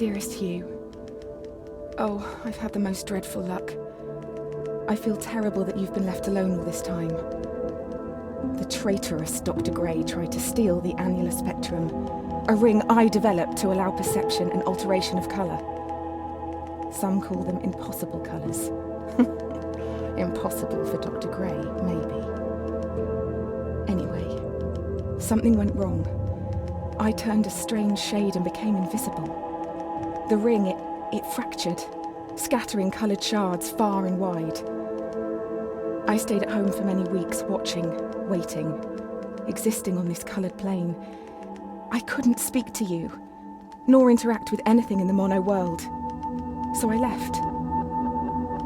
Dearest Hugh. Oh, I've had the most dreadful luck. I feel terrible that you've been left alone all this time. The traitorous Dr. Gray tried to steal the annular spectrum, a ring I developed to allow perception and alteration of colour. Some call them impossible colours. Impossible for Dr. Gray, maybe. Anyway, something went wrong. I turned a strange shade and became invisible. The ring, it fractured, scattering coloured shards far and wide. I stayed at home for many weeks, watching, waiting, existing on this coloured plane. I couldn't speak to you, nor interact with anything in the mono world. So I left.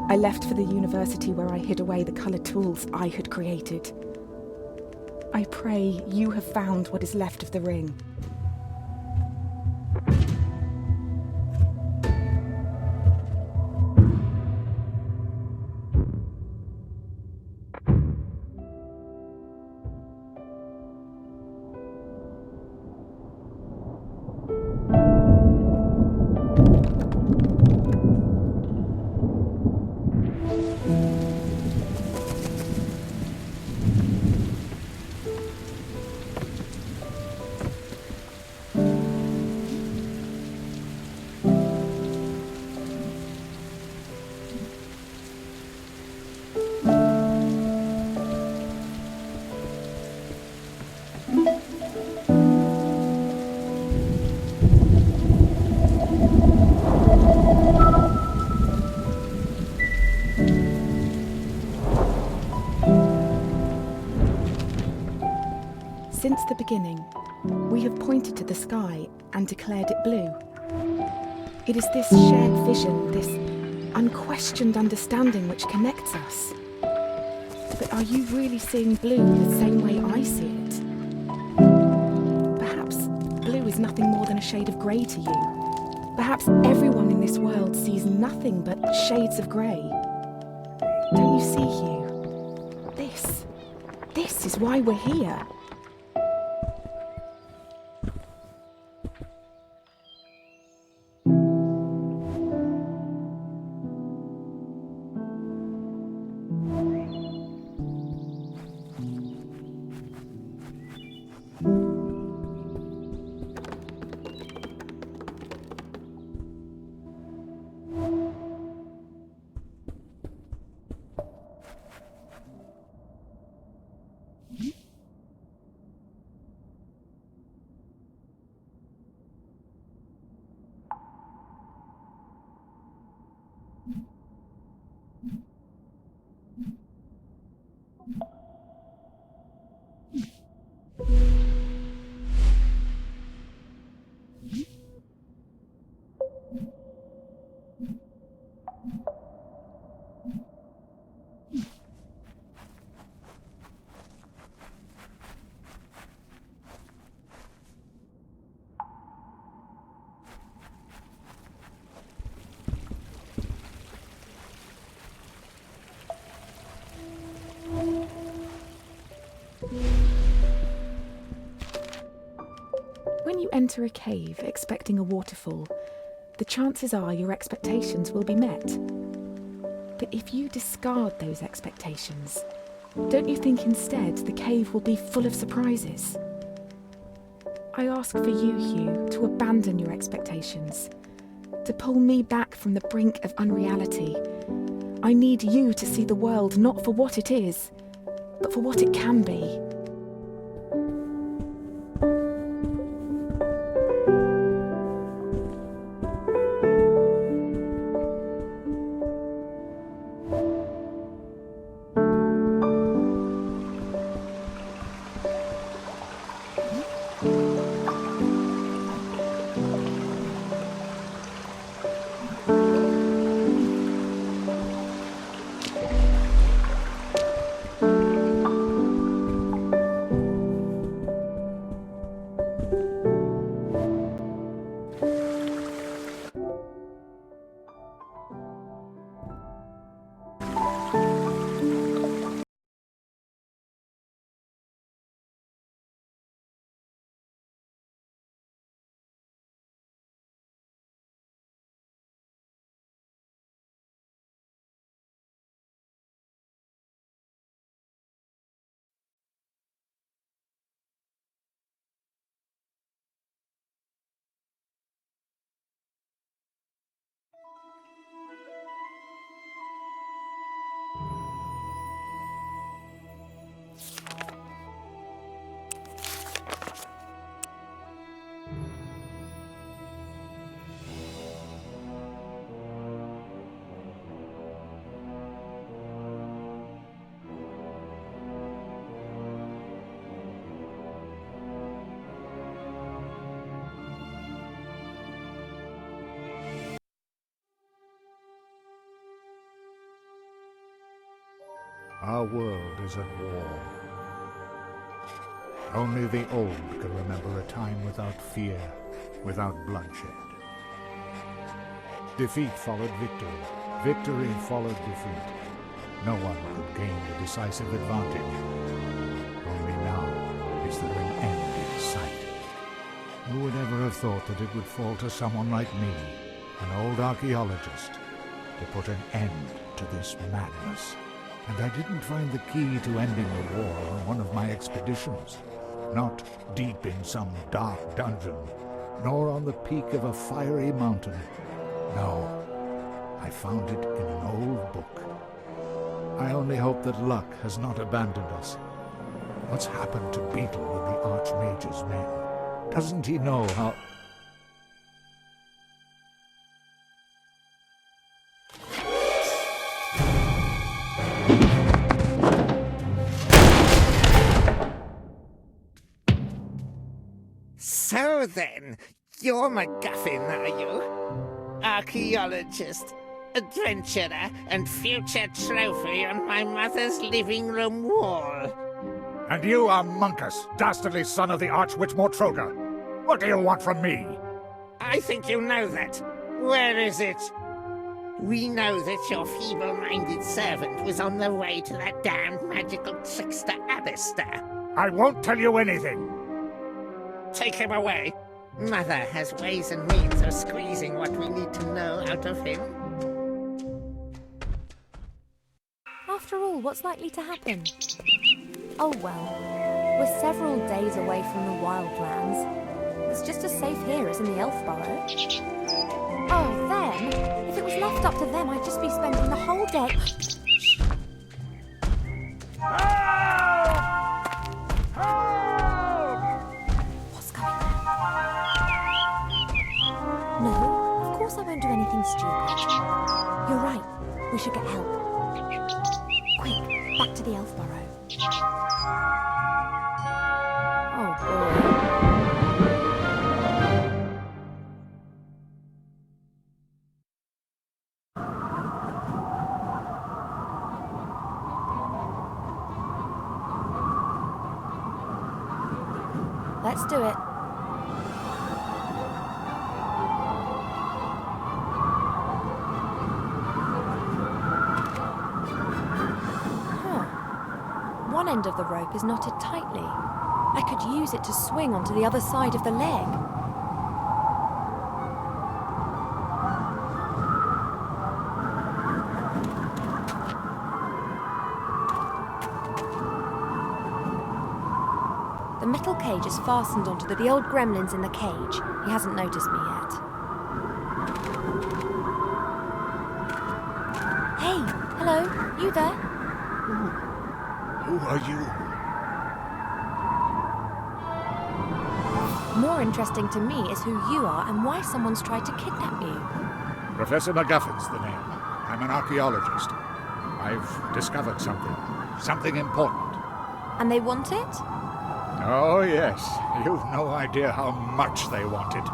I left for the university where I hid away the coloured tools I had created. I pray you have found what is left of the ring. Since the beginning, we have pointed to the sky and declared it blue. It is this shared vision, this unquestioned understanding which connects us. But are you really seeing blue the same way I see it? Perhaps blue is nothing more than a shade of grey to you. Perhaps everyone in this world sees nothing but shades of grey. Don't you see, Hugh? This is why we're here. When you enter a cave expecting a waterfall, the chances are your expectations will be met. But if you discard those expectations, don't you think instead the cave will be full of surprises? I ask for you, Hugh, to abandon your expectations, to pull me back from the brink of unreality. I need you to see the world not for what it is, but for what it can be. Our world is at war. Only the old can remember a time without fear, without bloodshed. Defeat followed victory. Victory followed defeat. No one could gain the decisive advantage. Only now is the ring end in sight. Who would ever have thought that it would fall to someone like me, an old archaeologist, to put an end to this madness? And I didn't find the key to ending the war on one of my expeditions. Not deep in some dark dungeon, nor on the peak of a fiery mountain. No, I found it in an old book. I only hope that luck has not abandoned us. What's happened to Beetle and the Archmage's men? Doesn't he know how... So then, you're MacGuffin, are you? Archaeologist, adventurer, and future trophy on my mother's living room wall. And you are Monkus, dastardly son of the Archwitch Mortroga. What do you want from me? I think you know that. Where is it? We know that your feeble-minded servant was on the way to that damned magical trickster Alistair. I won't tell you anything. Take him away. Mother has ways and means of squeezing what we need to know out of him. After all, what's likely to happen? Oh well, we're several days away from the wildlands. It's just as safe here as in the Elf Burrow. Oh, them? If it was left up to them, I'd just be spending the whole day... What's going on? No, of course I won't do anything stupid. You're right, we should get help. Quick, back to the Elf Burrow. Oh boy. Let's do it. One end of the rope is knotted tightly. I could use it to swing onto the other side of the leg. The metal cage is fastened onto the old gremlin's in the cage. He hasn't noticed me yet. Hey, hello, you there? Who are you? More interesting to me is who you are and why someone's tried to kidnap you. Professor MacGuffin's the name. I'm an archaeologist. I've discovered something important. And they want it? Oh, yes. You've no idea how much they want it.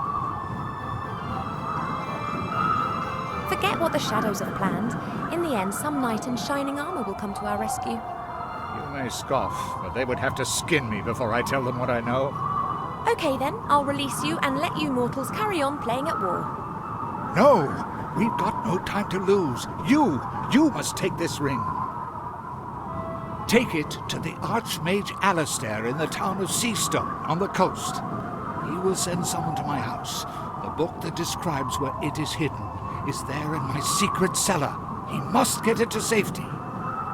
Forget what the shadows have planned. In the end, some knight in shining armor will come to our rescue. You may scoff, but they would have to skin me before I tell them what I know. Okay then, I'll release you and let you mortals carry on playing at war. No! We've got no time to lose. You must take this ring. Take it to the Archmage Alistair in the town of Seastone on the coast. He will send someone to my house. The book that describes where it is hidden is there in my secret cellar. He must get it to safety.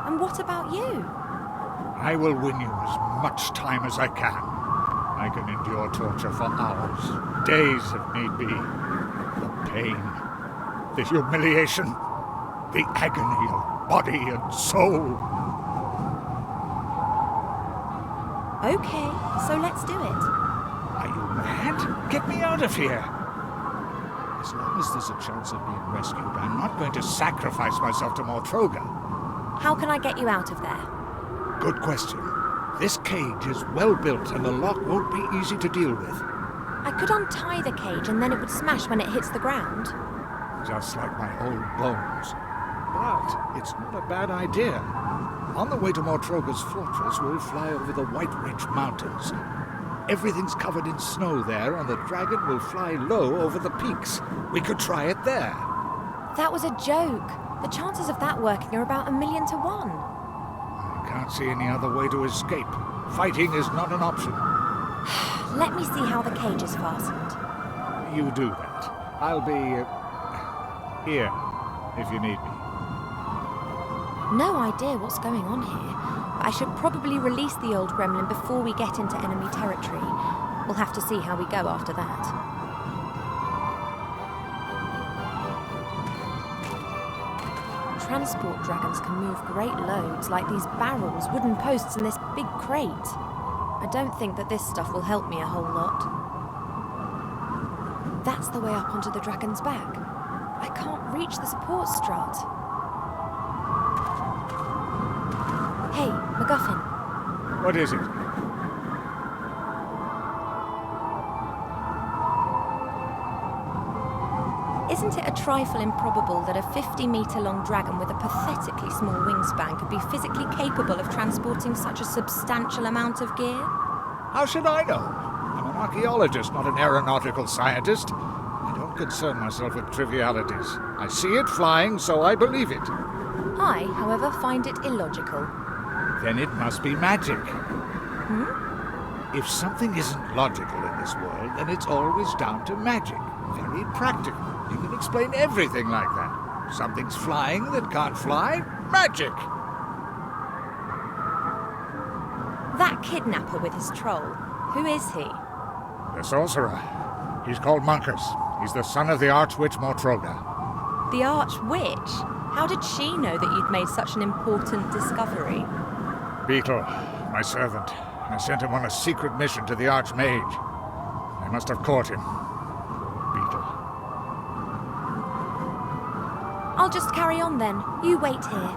And what about you? I will win you as much time as I can. I can endure torture for hours, days if need be. The pain, the humiliation, the agony of body and soul. Okay, so let's do it. Are you mad? Get me out of here! As long as there's a chance of being rescued, I'm not going to sacrifice myself to Mortroga. How can I get you out of there? Good question. This cage is well built and the lock won't be easy to deal with. I could untie the cage and then it would smash when it hits the ground. Just like my old bones. But it's not a bad idea. On the way to Mortroga's fortress, we'll fly over the White Ridge Mountains. Everything's covered in snow there, and the dragon will fly low over the peaks. We could try it there. That was a joke. The chances of that working are about 1,000,000 to 1. I can't see any other way to escape. Fighting is not an option. Let me see how the cage is fastened. You do that. I'll be here if you need me. No idea what's going on here, but I should probably release the old gremlin before we get into enemy territory. We'll have to see how we go after that. Transport dragons can move great loads, like these barrels, wooden posts, and this big crate. I don't think that this stuff will help me a whole lot. That's the way up onto the dragon's back. I can't reach the support strut. Hey, MacGuffin. What is it? Isn't it a trifle improbable that a 50-metre-long dragon with a pathetically small wingspan could be physically capable of transporting such a substantial amount of gear? How should I know? I'm an archaeologist, not an aeronautical scientist. I don't concern myself with trivialities. I see it flying, so I believe it. I, however, find it illogical. Then it must be magic. If something isn't logical in this world, then it's always down to magic. Very practical. You can explain everything like that. Something's flying that can't fly? Magic! That kidnapper with his troll, who is he? The sorcerer. He's called Monkus. He's the son of the Archwitch Mortroga. The Archwitch? How did she know that you'd made such an important discovery? Beetle, my servant. I sent him on a secret mission to the Archmage. I must have caught him. Beetle. I'll just carry on then. You wait here.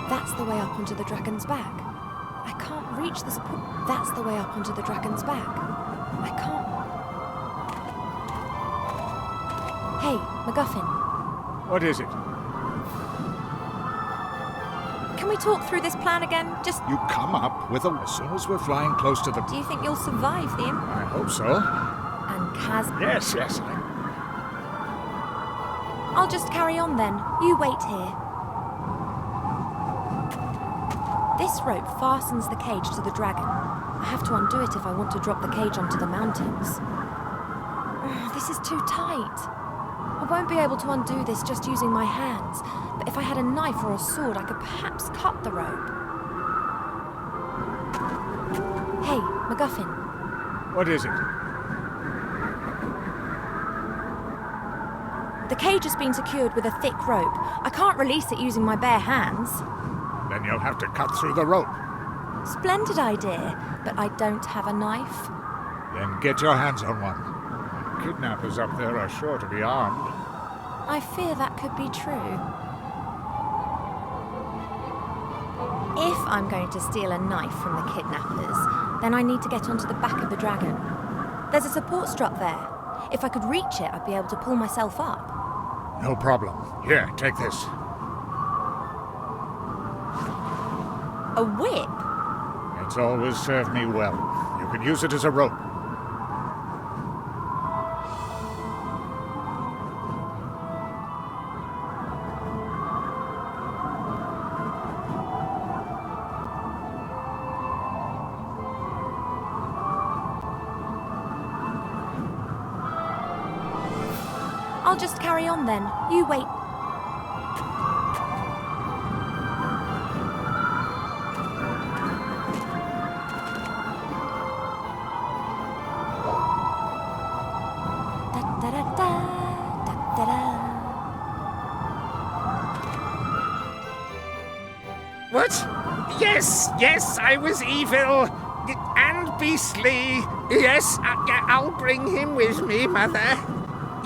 That's the way up onto the dragon's back. I can't reach the support. That's the way up onto the dragon's back. I can't. Hey, MacGuffin. What is it? Can we talk through this plan again? Just... You come up with a... As soon as we're flying close to the... Do you think you'll survive the I hope so. And Kaz... Yes. I'll just carry on then. You wait here. This rope fastens the cage to the dragon. I have to undo it if I want to drop the cage onto the mountains. This is too tight. I won't be able to undo this just using my hands, but if I had a knife or a sword, I could perhaps cut the rope. Hey, MacGuffin. What is it? The cage has been secured with a thick rope. I can't release it using my bare hands. Then you'll have to cut through the rope. Splendid idea, but I don't have a knife. Then get your hands on one. Kidnappers up there are sure to be armed. I fear that could be true. If I'm going to steal a knife from the kidnappers, then I need to get onto the back of the dragon. There's a support strut there. If I could reach it, I'd be able to pull myself up. No problem. Here, take this. A whip? It's always served me well. You can use it as a rope. I'll just carry on then. You wait. What? Yes, I was evil and beastly. Yes, I'll bring him with me, Mother.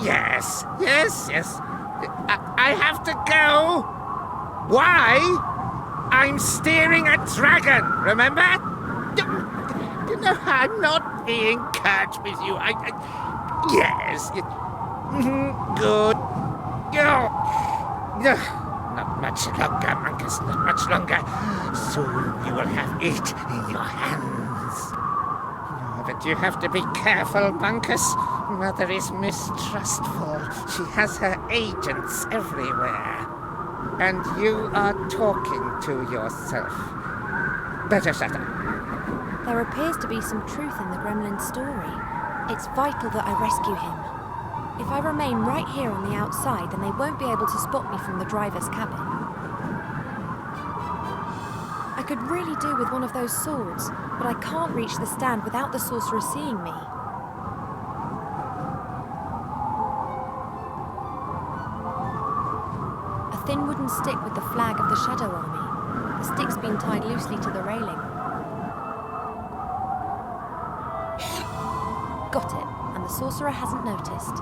Yes. I have to go. Why? I'm steering a dragon, remember? No, I'm not being curt with you. Yes. Good. Oh. Not much longer, Monkus, not much longer. Soon you will have it in your hands. Oh, but you have to be careful, Monkus. Mother is mistrustful. She has her agents everywhere. And you are talking to yourself. Better shut up. There appears to be some truth in the gremlin's story. It's vital that I rescue him. If I remain right here on the outside, then they won't be able to spot me from the driver's cabin. I could really do with one of those swords, but I can't reach the stand without the sorcerer seeing me. A thin wooden stick with the flag of the Shadow Army. The stick's been tied loosely to the railing. Got it, and the sorcerer hasn't noticed.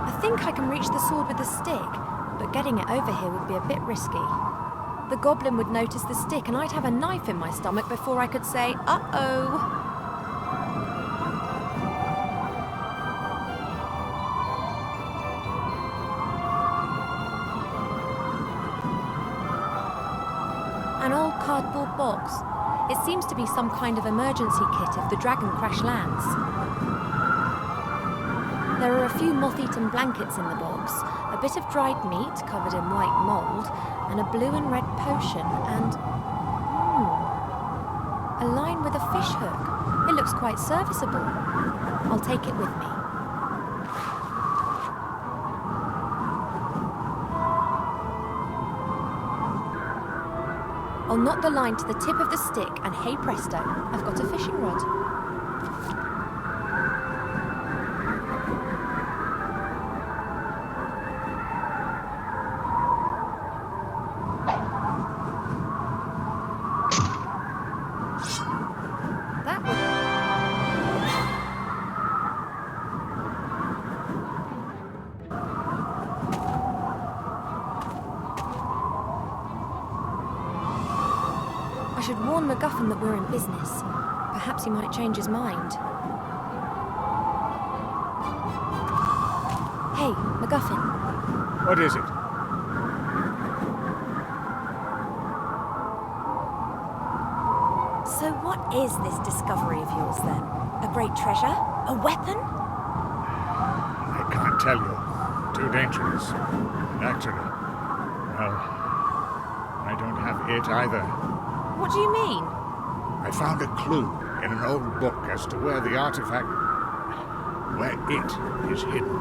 I think I can reach the sword with the stick, but getting it over here would be a bit risky. The goblin would notice the stick and I'd have a knife in my stomach before I could say, uh-oh. An old cardboard box. It seems to be some kind of emergency kit if the dragon crash lands. There are a few moth-eaten blankets in the box, a bit of dried meat covered in white mould, and a blue and red potion, and... a line with a fish hook. It looks quite serviceable. I'll take it with me. I'll knot the line to the tip of the stick, and hey presto, I've got a fishing rod. I should warn MacGuffin that we're in business. Perhaps he might change his mind. Hey, MacGuffin. What is it? So what is this discovery of yours then? A great treasure? A weapon? I can't tell you. Too dangerous. Actually, well, I don't have it either. What do you mean? I found a clue in an old book as to where the artifact... where it is hidden.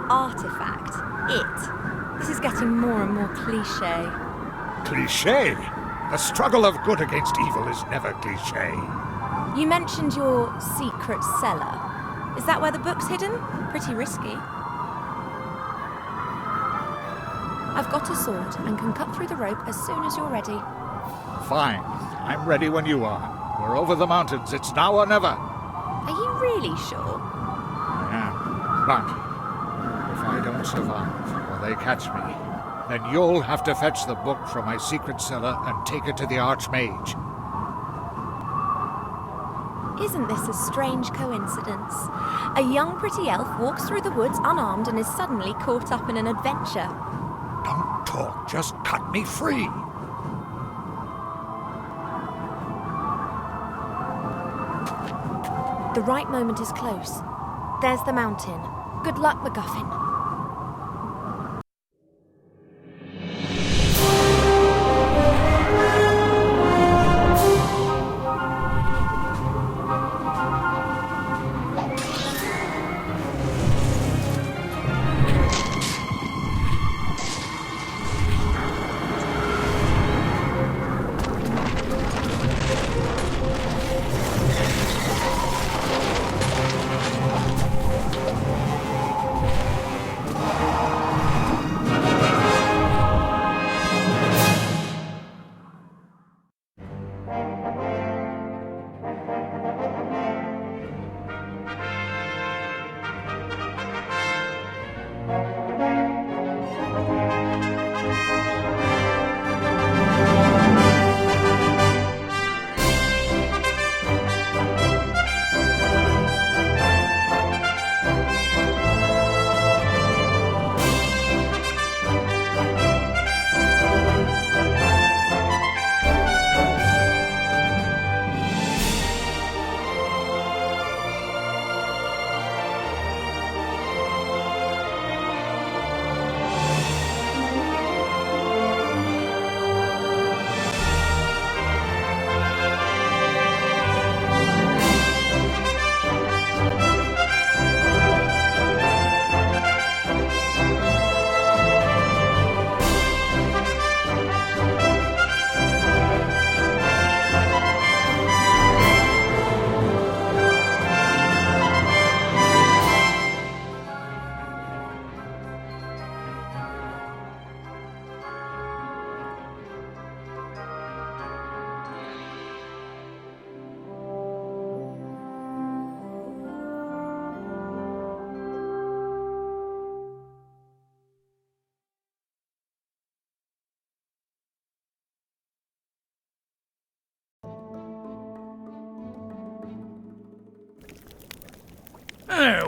Artifact. It. This is getting more and more cliché. Cliché? The struggle of good against evil is never cliché. You mentioned your secret cellar. Is that where the book's hidden? Pretty risky. I've got a sword and can cut through the rope as soon as you're ready. Fine. I'm ready when you are. We're over the mountains. It's now or never. Are you really sure? I am. But if I don't survive, or they catch me, then you'll have to fetch the book from my secret cellar and take it to the Archmage. Isn't this a strange coincidence? A young pretty elf walks through the woods unarmed and is suddenly caught up in an adventure. Don't talk. Just cut me free. The right moment is close. There's the mountain. Good luck, MacGuffin.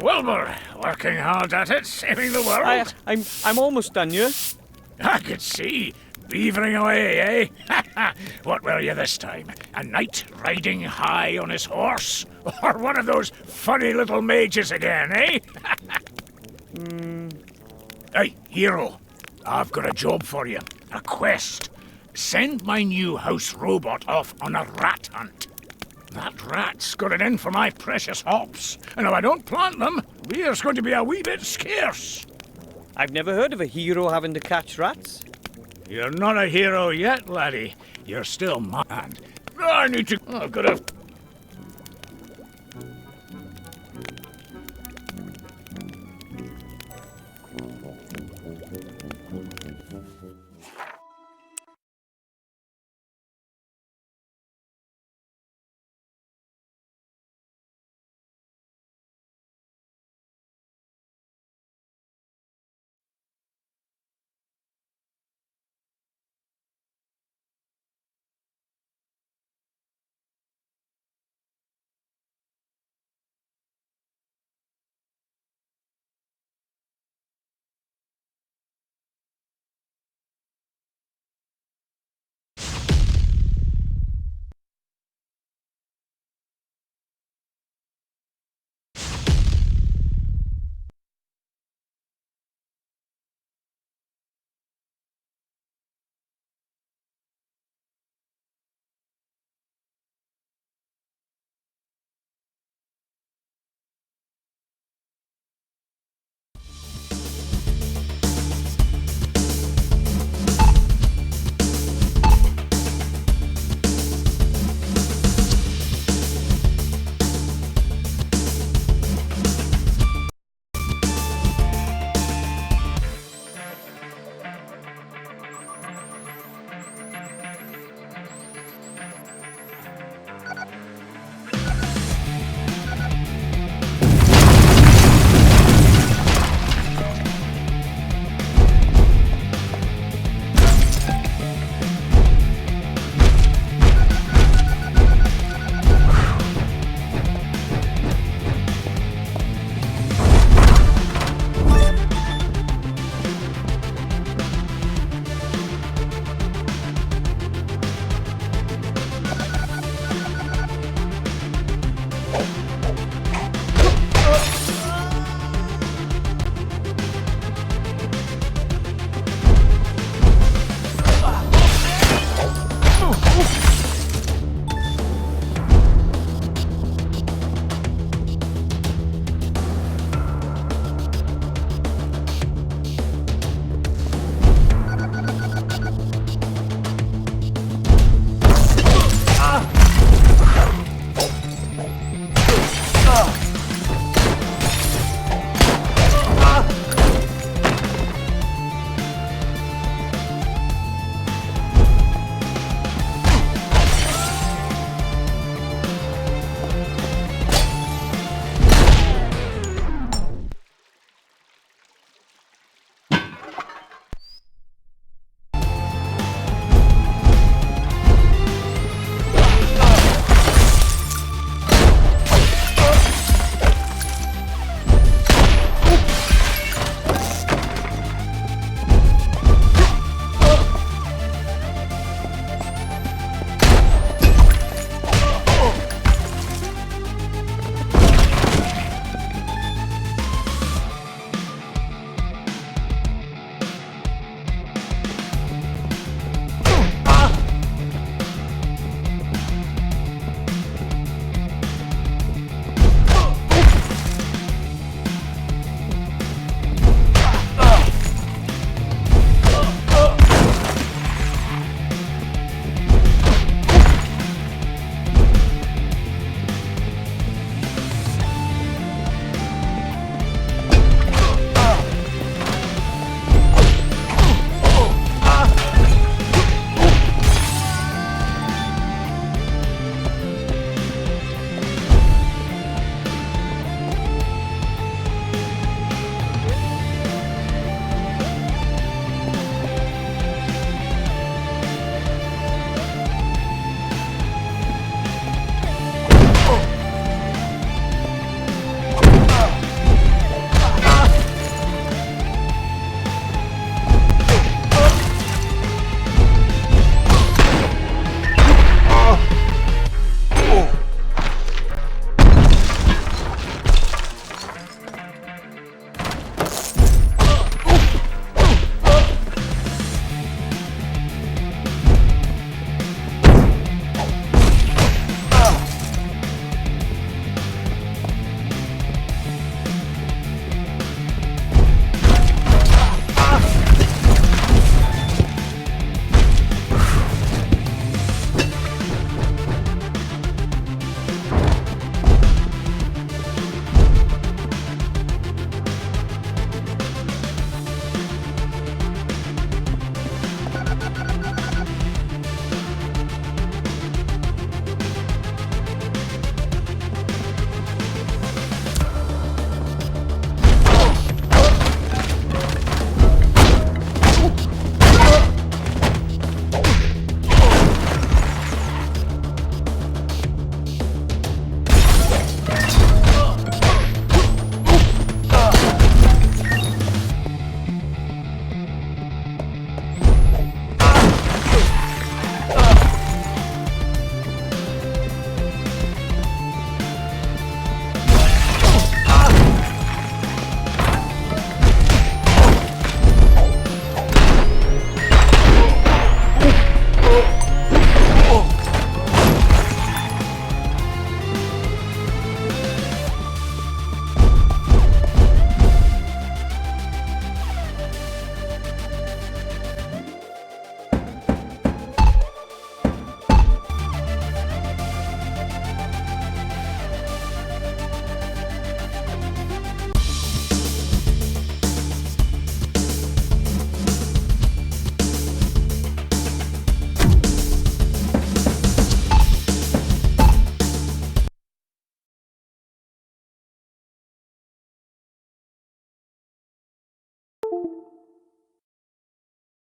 Wilbur, working hard at it, saving the world. I'm almost done, yeah? I could see. Beavering away, eh? What were you this time? A knight riding high on his horse? Or one of those funny little mages again, eh? Hey, hero. I've got a job for you. A quest. Send my new house robot off on a rat hunt. That rat's got it in for my precious hops. And if I don't plant them, beer's going to be a wee bit scarce. I've never heard of a hero having to catch rats. You're not a hero yet, laddie. You're still mad. I need to... I've got a